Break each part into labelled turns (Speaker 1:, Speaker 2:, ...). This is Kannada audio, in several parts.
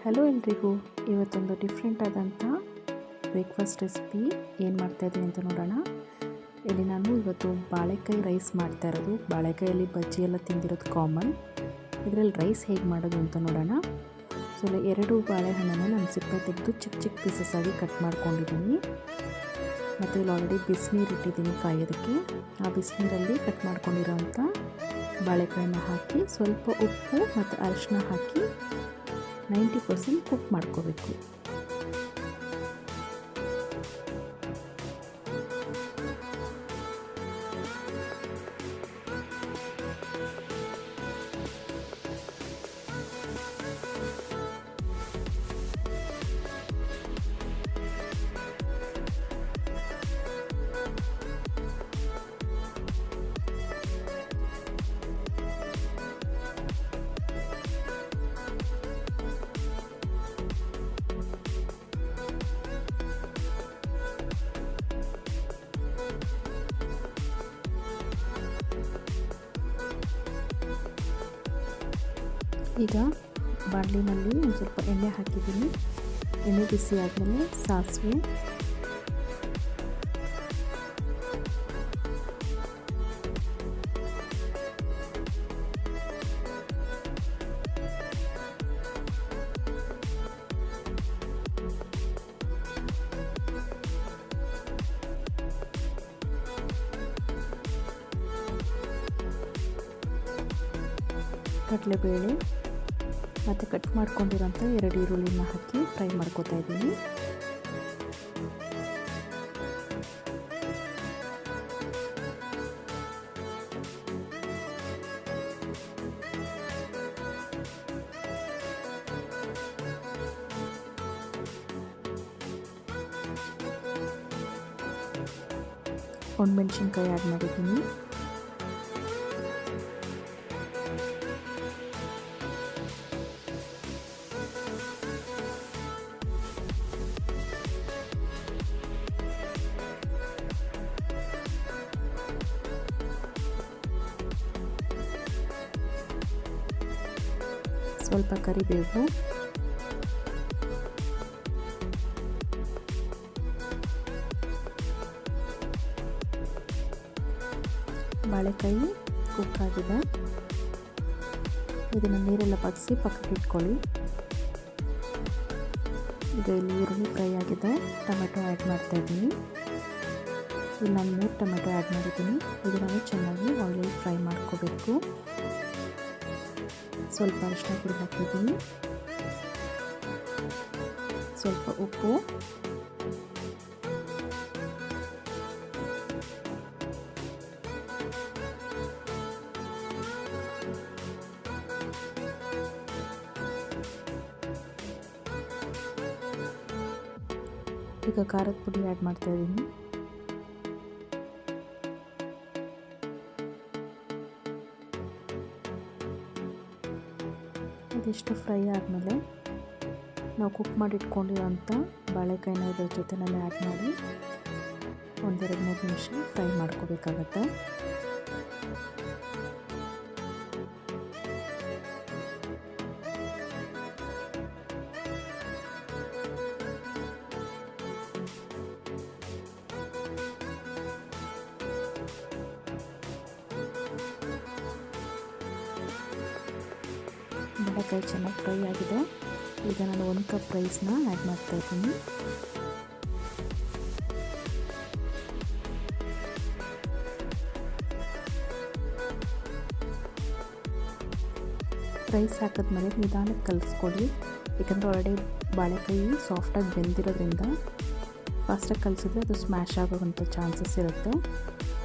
Speaker 1: ಹಲೋ ಎಲ್ರಿಗೂ, ಇವತ್ತೊಂದು ಡಿಫ್ರೆಂಟ್ ಆದಂಥ ಬ್ರೇಕ್ಫಾಸ್ಟ್ ರೆಸಿಪಿ ಏನು ಮಾಡ್ತಾಯಿದ್ದೀನಿ ಅಂತ ನೋಡೋಣ. ಇಲ್ಲಿ ನಾನು ಇವತ್ತು ಬಾಳೆಕಾಯಿ ರೈಸ್ ಮಾಡ್ತಾ ಇರೋದು. ಬಾಳೆಕಾಯಲ್ಲಿ ಬಜ್ಜಿ ಎಲ್ಲ ತಿಂದಿರೋದು ಕಾಮನ್. ಇದರಲ್ಲಿ ರೈಸ್ ಹೇಗೆ ಮಾಡೋದು ಅಂತ ನೋಡೋಣ. ಸೊ 2 ಬಾಳೆಹಣ್ಣನ್ನು ನಾನು ಸಿಪ್ಪೆ ತೆಗೆದು ಚಿಕ್ಕ ಚಿಕ್ಕ ಪೀಸಸ್ ಆಗಿ ಕಟ್ ಮಾಡ್ಕೊಂಡಿದ್ದೀನಿ. ಮತ್ತು ಇಲ್ಲಿ ಆಲ್ರೆಡಿ ಬಿಸಿನೀರು ಇಟ್ಟಿದ್ದೀನಿ ಕಾಯೋದಕ್ಕೆ. ಆ ಬಿಸಿನೀರಲ್ಲಿ ಕಟ್ ಮಾಡ್ಕೊಂಡಿರೋಂಥ ಬಾಳೆಕಾಯಿನ ಹಾಕಿ ಸ್ವಲ್ಪ ಉಪ್ಪು ಮತ್ತು ಅರಿಶಿನ ಹಾಕಿ 90% ಕುಕ್ ಮಾಡ್ಕೋಬೇಕು. ಈಗ ಬಾಣಲಿನಲ್ಲಿ ಒಂದು ಸ್ವಲ್ಪ ಎಣ್ಣೆ ಹಾಕಿದ್ದೀನಿ. ಎಣ್ಣೆ ಬಿಸಿ ಆದಮೇಲೆ ಸಾಸಿವೆ, ಕಡಲೆಬೇಳೆ ಮತ್ತು ಕಟ್ ಮಾಡ್ಕೊಂಡಿರೋಂಥ 2 ಈರುಳ್ಳಿನ ಹಾಕಿ ಫ್ರೈ ಮಾಡ್ಕೊತಾ ಇದ್ದೀನಿ. ಒಣಮೆಣಸಿನ್ಕಾಯಿ ಆ್ಯಡ್ ಮಾಡಿದ್ದೀನಿ. ಸ್ವಲ್ಪ ಕರಿಬೇವು, ಬಾಳೆಕಾಯಿ ಕುಕ್ ಆಗಿದೆ. ಇದನ್ನು ನೀರೆಲ್ಲ ಬಗ್ಗಿಸಿ ಪಕ್ಕಕ್ಕೆ ಇಟ್ಕೊಳ್ಳಿ. ಈಗ ಇಲ್ಲಿ ಈರುಳ್ಳಿ ಫ್ರೈ ಆಗಿದೆ. ಟೊಮೆಟೊ ಆ್ಯಡ್ ಮಾಡ್ತಾ ಇದ್ದೀನಿ. ಇಲ್ಲಿ ನಾನು 3 ಟೊಮೆಟೊ ಆ್ಯಡ್ ಮಾಡಿದ್ದೀನಿ. ಇದನ್ನು ಚೆನ್ನಾಗಿ ಆಯಿಲಲ್ಲಿ ಫ್ರೈ ಮಾಡ್ಕೋಬೇಕು. ಸ್ವಲ್ಪ ಅರಿಶಿನ ಪುಡಿ ಹಾಕಿದ್ದೀನಿ, ಸ್ವಲ್ಪ ಉಪ್ಪು, ಈಗ ಖಾರದ ಪುಡಿ ಆ್ಯಡ್ ಮಾಡ್ತಾ ಇದ್ದೀನಿ. ಇದಿಷ್ಟು ಫ್ರೈ ಆದಮೇಲೆ ನಾವು ಕುಕ್ ಮಾಡಿ ಇಟ್ಕೊಂಡಿರೋಂಥ ಬಾಳೆಕಾಯಿನ ಇದ್ರ ಜೊತೆನಲ್ಲಿ ಆ್ಯಡ್ ಮಾಡಿ 1-2-3 ನಿಮಿಷ ಫ್ರೈ ಮಾಡ್ಕೋಬೇಕಾಗತ್ತೆ. ಬಾಳೆಕಾಯಿ ಚೆನ್ನಾಗಿ ಫ್ರೈ ಆಗಿದೆ. ಈಗ ನಾನು 1 ಕಪ್ ರೈಸ್ನ ಆ್ಯಡ್ ಮಾಡ್ತಾ ಇದ್ದೀನಿ. ರೈಸ್ ಹಾಕಿದ್ಮೇಲೆ ನಿಧಾನಕ್ಕೆ ಕಲಿಸ್ಕೊಡಿ. ಏಕೆಂದರೆ ಆಲ್ರೆಡಿ ಬಾಳೆಕಾಯಿ ಸಾಫ್ಟಾಗಿ ಬೆಂದಿರೋದ್ರಿಂದ ಫಾಸ್ಟಾಗಿ ಕಲಿಸಿದ್ರೆ ಅದು ಸ್ಮ್ಯಾಶ್ ಆಗೋವಂಥ ಚಾನ್ಸಸ್ ಇರುತ್ತೆ.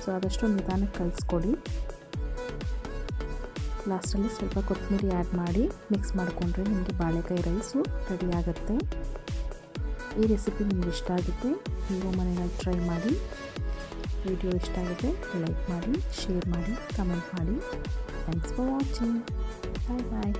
Speaker 1: ಸೊ ಆದಷ್ಟು ನಿಧಾನಕ್ಕೆ ಕಲಿಸ್ಕೊಡಿ. ಲಾಸ್ಟಲ್ಲಿ ಸ್ವಲ್ಪ ಕೊತ್ತಂಬರಿ ಆ್ಯಡ್ ಮಾಡಿ ಮಿಕ್ಸ್ ಮಾಡಿಕೊಂಡ್ರೆ ನಿಮಗೆ ಬಾಳೆಕಾಯಿ ರೈಸು ರೆಡಿ ಆಗುತ್ತೆ. ಈ ರೆಸಿಪಿ ನಿಮ್ಗೆ ಇಷ್ಟ ಆಗುತ್ತೆ, ನೀವು ಮನೆಯಲ್ಲಿ ಟ್ರೈ ಮಾಡಿ. ವಿಡಿಯೋ ಇಷ್ಟ ಆಗಿದೆ ಲೈಕ್ ಮಾಡಿ, ಶೇರ್ ಮಾಡಿ, ಕಮೆಂಟ್ ಮಾಡಿ. Thanks for watching. Bye bye.